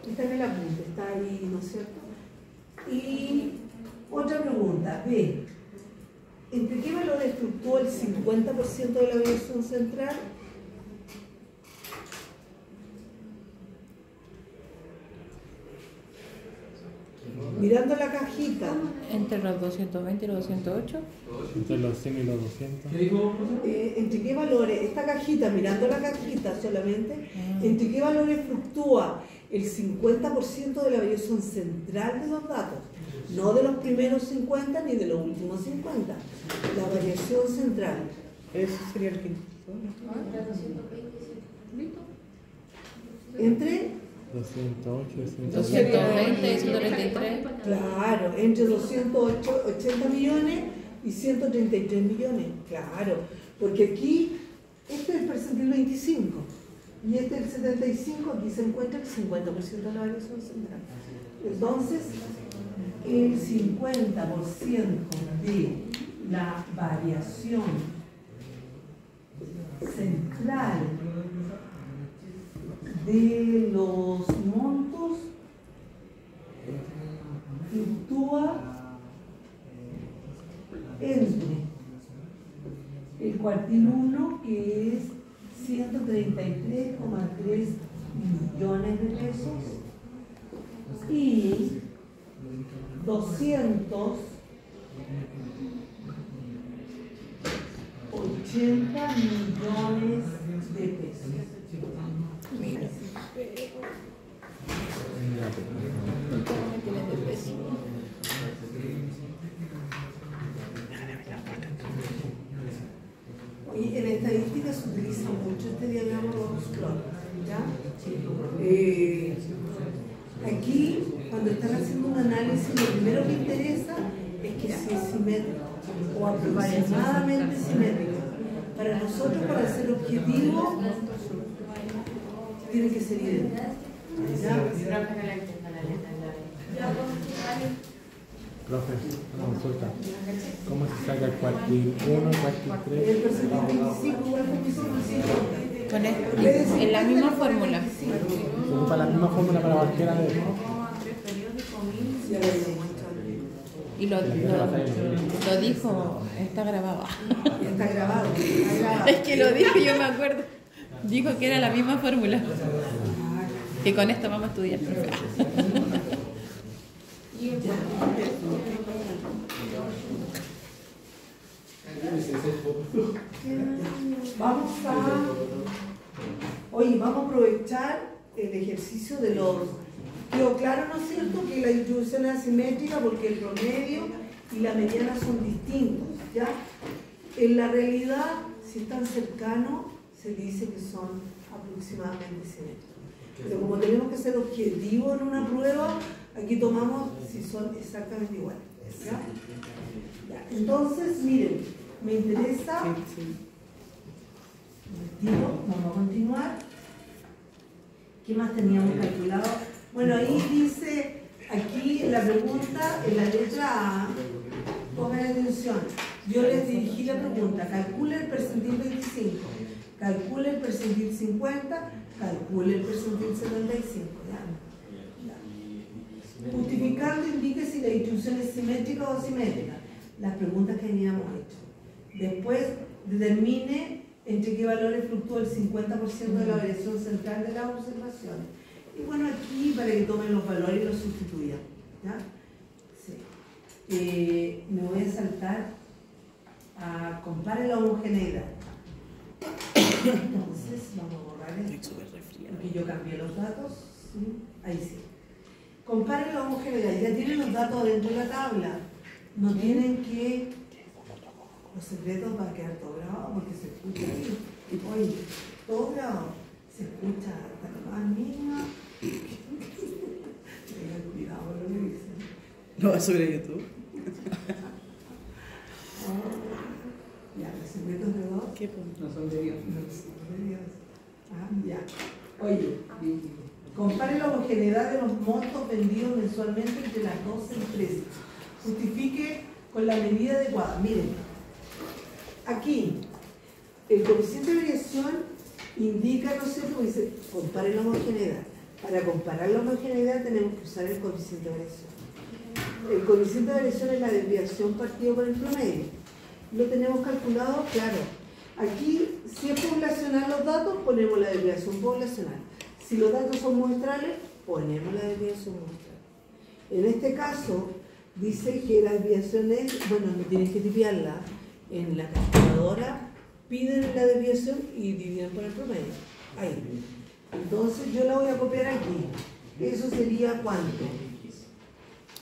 Está en el apunte, está ahí, ¿no es cierto? Y otra pregunta, B. ¿Entre qué valores fluctúa el 50% de la variación central? Mirando la cajita, Entre los 220 y los 208. Entre los 100 y los 200. ¿Qué dijo? ¿entre qué valores, esta cajita, mirando la cajita solamente, entre qué valores fluctúa el 50% de la variación central de los datos? No de los primeros 50 ni de los últimos 50. La variación central. Ese sería el quinto. Entre 208 y 220 y 133. Claro, entre 280 millones y 133 millones, claro, porque aquí este es el percentil 25 y este es el 75, aquí se encuentra el 50% de la variación central. Entonces, el 50% de la variación central de los montos fluctúa entre el cuartil 1, que es 133,3 millones de pesos, y 280 millones de pesos. Mira. Y en estadística se utiliza mucho este diagrama de Box-Plot, ¿ya? Aquí, cuando están haciendo un análisis, lo primero que interesa es que sea simétrico o aproximadamente simétrico. Para nosotros, para ser objetivo, tiene que ser idéntico. Profe, una consulta. ¿Cómo se saca el cuartil 1, cuartil 3? El porcentaje 25 igual con 25. Con en la misma fórmula. Se ocupa la misma fórmula para cualquiera de ellos. Y lo dijo, está grabado. Está grabado. Es que lo dijo, yo me acuerdo. Dijo que era la misma fórmula. Que con esto vamos a estudiar. Vamos a aprovechar el ejercicio de los... Quedó claro, ¿no es cierto?, que la distribución es asimétrica porque el promedio y la mediana son distintos, ¿ya? En la realidad, si están cercanos, se dice que son aproximadamente simétricos. Pero como tenemos que ser objetivos en una prueba, aquí tomamos si son exactamente iguales, ¿ya? Ya. Entonces, miren, me interesa... Vamos a continuar. ¿Qué más teníamos calculado? Bueno, ahí dice, aquí en la pregunta, en la letra A, pongan atención. Yo les dirigí la pregunta, calcula el percentil 25, calcula el percentil 50, calcule el percentil 75. ¿Ya? Justificando indique si la distribución es simétrica o asimétrica. Las preguntas que habíamos hecho. Después determine entre qué valores fluctúa el 50% de la variación central de las observaciones. Y bueno, aquí para que tomen los valores y los sustituyan. ¿Ya? Sí. Me voy a saltar a compare la homogeneidad. Entonces, vamos a borrar esto. Aquí yo cambié los datos. ¿Sí? Ahí sí. Compare la homogeneidad. Ya tienen los datos dentro de la tabla. No tienen que... Los secretos van a quedar todo grabado porque se escucha ahí. Oye, todo grabado. Se escucha hasta la más mínima. Tengan cuidado con lo que dicen. ¿Lo va a subir a YouTube? Ya, los secretos de dos. ¿Qué? No son de Dios. No son de Dios. Ya. Oye, compare la homogeneidad de los montos vendidos mensualmente entre las dos empresas. Justifique con la medida adecuada. Miren, Aquí, el coeficiente de variación indica, ¿no es cierto? Dice, compare la homogeneidad. Para comparar la homogeneidad tenemos que usar el coeficiente de variación. El coeficiente de variación es la desviación partido por el promedio. ¿Lo tenemos calculado? Claro. Aquí, si es poblacional los datos, ponemos la desviación poblacional. Si los datos son muestrales, ponemos la desviación muestral. En este caso, dice que la desviación es, bueno, no tienes que tipiarla en la calculadora, piden la desviación y dividen por el promedio. Ahí. Entonces yo la voy a copiar aquí. Eso sería ¿cuánto?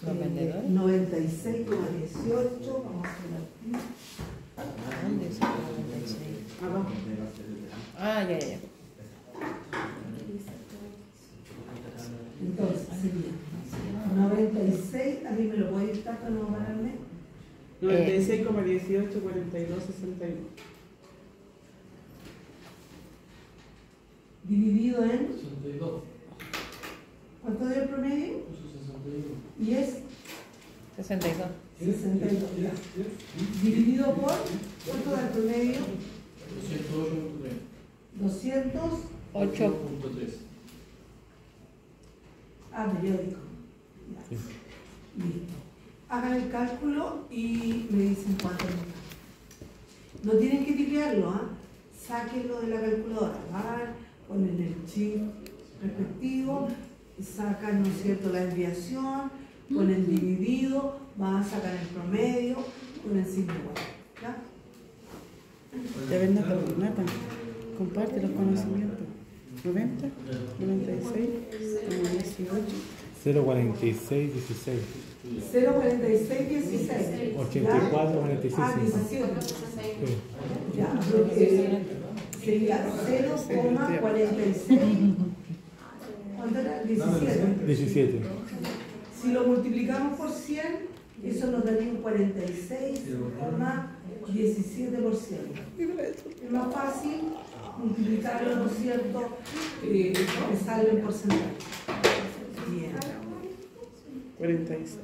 96,18. Vamos a poner aquí. ¿Dónde está 96? Abajo. Ah, ya. Entonces sería 96, a mí me lo puede dictar para no pararme. 96,18, 42, 61. Dividido en, 62. ¿cuánto es el promedio? 61. Y es 62. 62. Ya. Dividido por, ¿cuánto da el promedio? 208.3. 200. 8.3. Periódico. Ya. Listo. Hagan el cálculo y me dicen cuánto es. No tienen que tipearlo, ¿ah? Sáquenlo de la calculadora. Van, ponen el chip respectivo, sacan, ¿no es cierto?, la desviación, ponen dividido, van a sacar el promedio, ponen signo igual. ¿Ya? Ya ven, Nata, comparte los conocimientos. 90, 96, 18. 046, 16. 0,46, 16. 84, 46. Ah, 17. Sí. Ya, sería 0,46. ¿Cuánto era? 17. 17. Si lo multiplicamos por 100, eso nos daría un 46,17%. Es más fácil multiplicarlo, ¿no es cierto? Expresarlo en porcentaje. Bien. 46.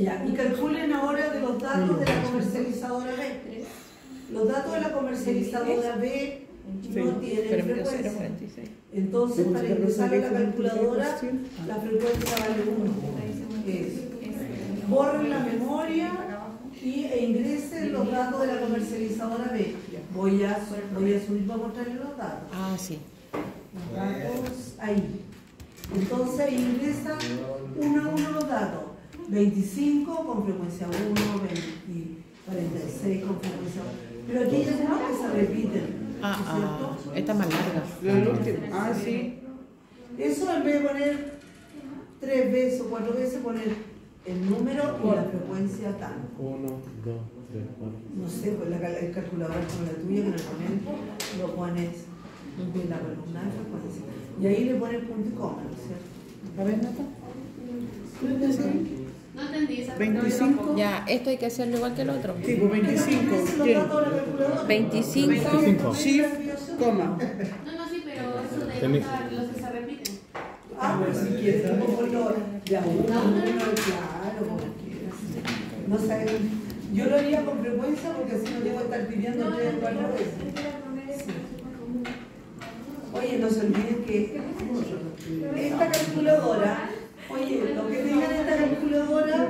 Ya, y calculen ahora de los datos de la comercializadora B. Los datos de la comercializadora B no tienen frecuencia. Entonces, para ingresar a la calculadora, la frecuencia vale 1. Borren la memoria e ingresen los datos de la comercializadora B. Voy a subir para mostrarles los datos. Ah, sí. Los datos ahí. Entonces ingresan uno a uno los datos. 25 con frecuencia 1, 46 con frecuencia 1. Pero aquí hay algunos que se repiten. Esta es más larga. Lo último. Ah, sí. Eso en vez de poner 3 veces o 4 veces, poner el número y la frecuencia tanto. 1, 2, 3, 4. No sé, pues la calculadora como la tuya, que en el momento lo pones en la columna de frecuencia. Y ahí le pones punto y coma, ¿no es cierto? A ver, Nata. No entendí esa 25. Ya, esto hay que hacerlo igual que el otro. Sí, pues 25. Los ¿Quién? datos de la calculadora. 25. 25. Shift, coma. No, sí, pero eso de Tení- los que se repiten. Ah, pero si quieres, como ponlo de a uno, claro, como quieras. No sé, yo lo haría con frecuencia porque así no tengo que estar pidiendo 3 o 4 veces. Sí. Oye, no se olviden que esta calculadora, oye, lo que tengan esta calculadora,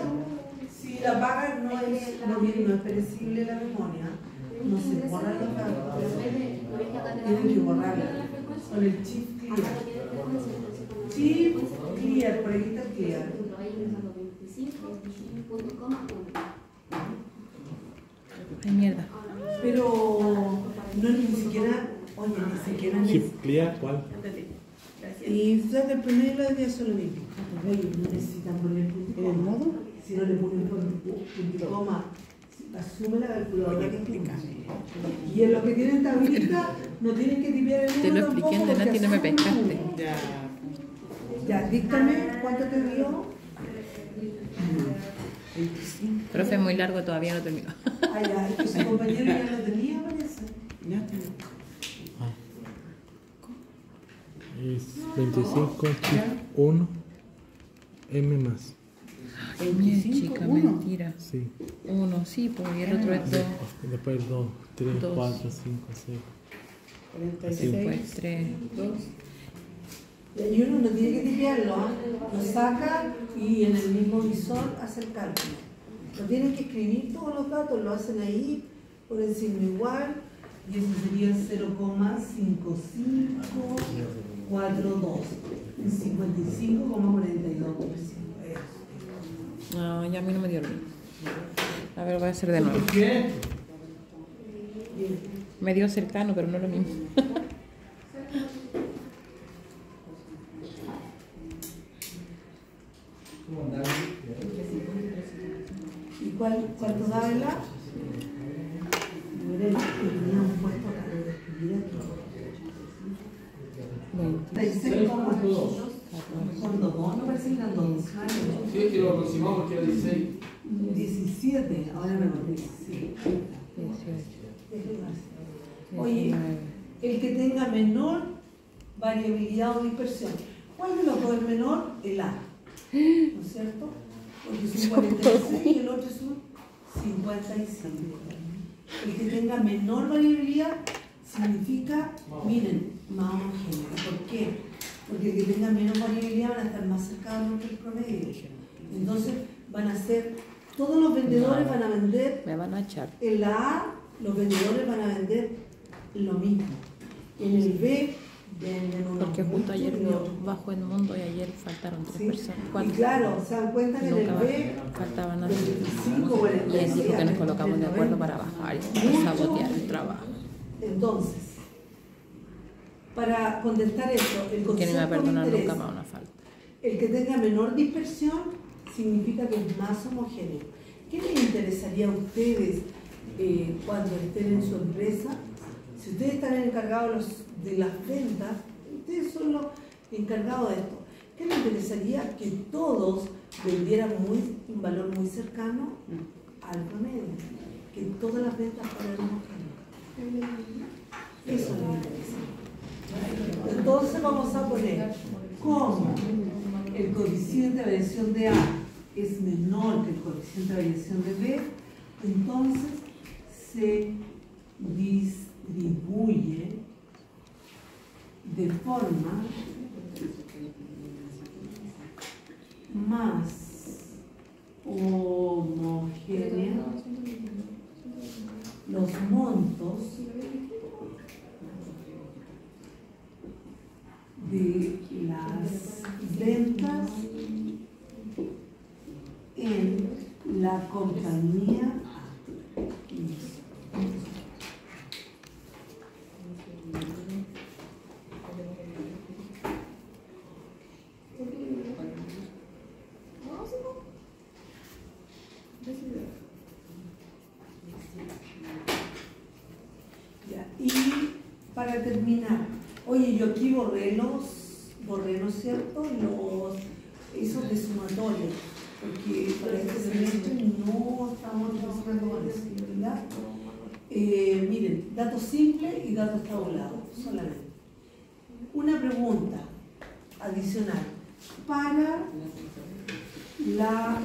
si la pagan no es perecible la memoria, no se borran los datos, tienen que borrarla con el chip clear. Chip clear, por ahí está clear. Ay, mierda. Pero no ni siquiera, oye, ni siquiera Chip clear, ¿cuál? y desde el primer y la desviación lo mismo. Oye, no necesitan poner punto y ¿En el coma. modo? Si no le ponen punto y coma, asume la calculadora que explica. Y en los que tienen tablita, no tienen que tipear el número. Te lo expliqué en delante y no me tampoco, porque asumen pescaste. Ya. el número. Ya, díctame, ¿cuánto te dio? 25. Profe, muy largo, todavía no terminó. Ah, ya, es que su compañero ya lo tenía, parece. Nata. Es 25, chip 1, M más. Chica, uno. mentira. Sí. Uno, sí, pues, y el otro es 2. Después 2, 3, Dos. 4, 5, 6. 46, Después 3. 2. Y uno no tiene que tipearlo, ¿ah? Lo saca y en el mismo visor hace el cálculo. No tienen que escribir todos los datos, lo hacen ahí, por el signo igual, y eso sería 0,5542. Un 55,42%. No, ya a mí no me dio bien. A ver, voy a hacer de nuevo. ¿Qué? Me dio cercano, pero no es lo mismo. ¿Y cuánto da el A? Teníamos puesto acá, lo escribí aquí. 36,2. Son 2, no parece que eran 2. Sí, que lo aproximamos porque era 16. 17, ahora me acordé. Sí. 18. Oye, el que tenga menor variabilidad o dispersión. ¿Cuál de los dos es menor? El A. ¿No es cierto? Porque es un 46 y el otro es un 55. El que tenga menor variabilidad significa, miren, más homogéneo. ¿Por qué? Porque el que tenga menos variabilidad van a estar más cercanos que el promedio. Entonces van a ser, todos los vendedores van a vender Me van a echar. en la A, los vendedores van a vender lo mismo. En el B venden uno. Porque justo ayer vio bajo el mundo y ayer faltaron 3 personas. Y 4. claro, se dan cuenta que en Nunca el B faltaban así. 25 Y él dijo que nos colocamos de acuerdo para bajar y sabotear el trabajo. Entonces, para contestar esto, el Que no me va concepto a de perdonar interés, nunca más una falta. el que tenga menor dispersión significa que es más homogéneo. ¿Qué les interesaría a ustedes cuando estén en su empresa? Si ustedes están encargados de las ventas, ustedes son los encargados de esto. ¿Qué les interesaría? Que todos vendieran un valor muy cercano al promedio. Que todas las ventas fueran homogéneas. Eso les interesa. Entonces vamos a poner como el coeficiente de variación de A es menor que el coeficiente de variación de B, entonces se distribuye de forma más homogénea los montos de las ventas en la compañía A. Ya, y para terminar, oye, yo aquí borré, ¿no es cierto? Esos de sumatoria, porque para este semestre no estamos trabajando con eso, ¿verdad? Miren, datos simples y datos tabulados, solamente. Una pregunta adicional. Para la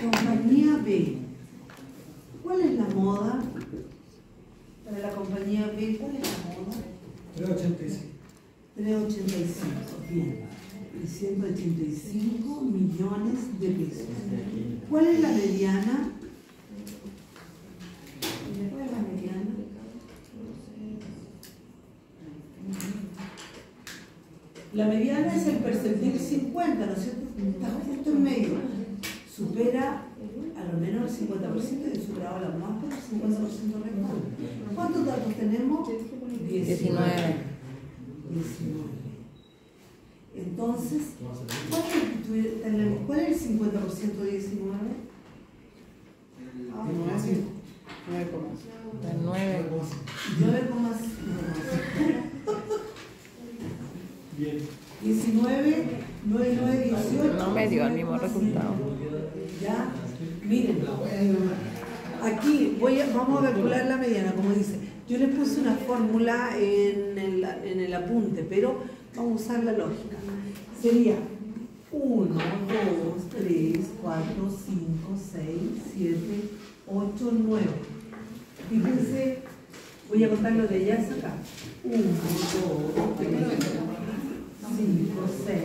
compañía B, ¿cuál es la moda? Para la compañía B, ¿cuál es la moda? 385. 385, bien. 385 millones de pesos. ¿Cuál es la mediana? ¿Cuál es la mediana? La mediana es el percentil 50, ¿no es cierto? Está justo en medio. Supera a lo menos el 50% y superaba la más por el 50% restante. ¿Cuántos datos tenemos? 19. Entonces, ¿cuál es el 50% de 19? Ah, 9. 9,5. 19, 9, 9, 18. No me dio el mismo resultado. Ya, miren, aquí vamos a calcular la mediana, como dice. Yo les puse una fórmula en el apunte, pero vamos a usar la lógica. Sería 1, 2, 3, 4, 5, 6, 7, 8, 9. Fíjense, voy a contar lo de allá hasta acá. 1, 2, 3, 5, 6,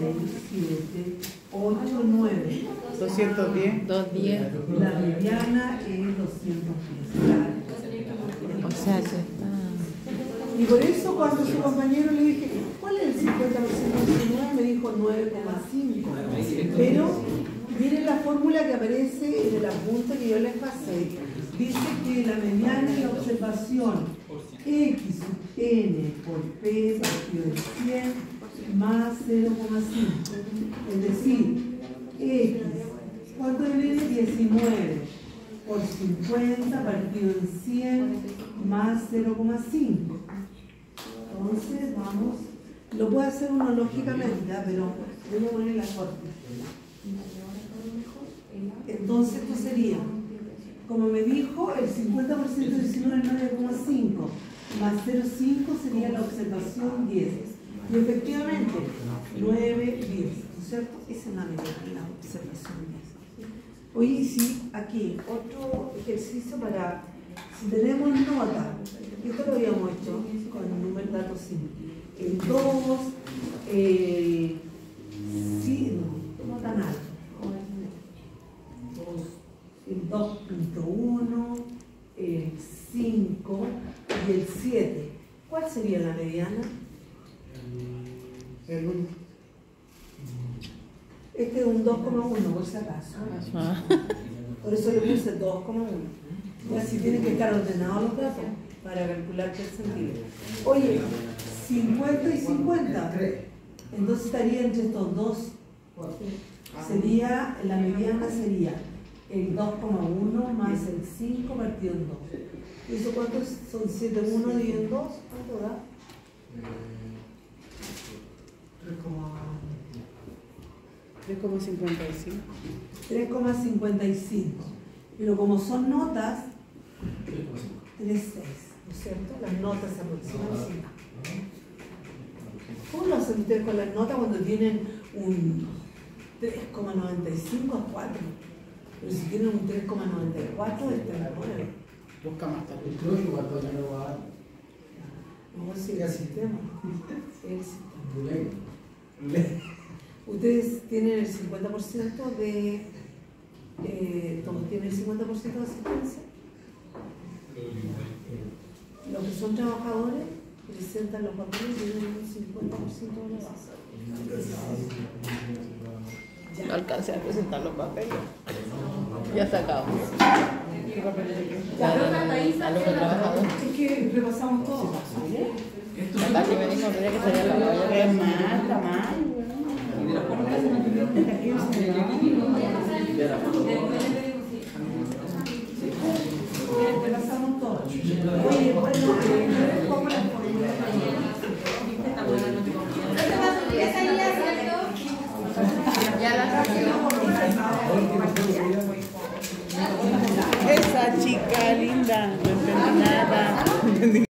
7, 8, 9. 210. 210. La mediana es 210. Claro. O sea que está. Y por eso cuando su compañero le dije, ¿cuál es el 50% de 9? Me dijo 9,5. Pero miren la fórmula que aparece en el apunte que yo les pasé. Dice que la mediana es la observación X sub n por P partido de 100 más 0,5. Es decir, X, ¿cuánto viene? 19 por 50 partido en 100 más 0,5. Entonces, vamos, lo puede hacer uno lógicamente, pero voy a poner la fórmula. Entonces, esto sería, como me dijo, el 50% de 19 es 9,5, más 0,5 sería la observación 10. Y efectivamente, 9, 10, ¿no es cierto? Esa es la mediana, la observación 10. Oye, sí, aquí, otro ejercicio para, si tenemos nota, esto lo habíamos hecho con el número dato 5, el 2, sí, no tan alto, el 2.1, el 5 y el 7. ¿Cuál sería la mediana? El 1. Este es un 2,1 por si acaso. Por eso le puse 2,1. Y así tienen que estar ordenados los datos para calcular qué sentido. Oye, 50 y 50. Entonces estaría entre estos dos. Sería, la mediana sería el 2,1 más el 5 partido en 2. ¿Eso cuántos son? 7,1 dividido en 2. ¿Cuánto da? 3,55. 3,55. Pero como son notas, 3,6. ¿No es cierto? Las notas se aproximan a 5. ¿Cómo lo hacen ustedes con las notas cuando tienen un 3,95 a 4? Pero si tienen un 3,94 está en la 9. Busca más tarde. No, si es el sistema. El sistema. Ustedes tienen el 50% de... ¿todos tienen el 50% de asistencia? Los que son trabajadores presentan los papeles y tienen un 50% de la base. No alcancé a presentar los papeles. Ya se acabó. ¿Qué papeles de qué? A los trabajadores. Es que repasamos todo. La que me dijo que sería la mayoría. Es mal, está mal. Repasamos todo. Oye, bueno,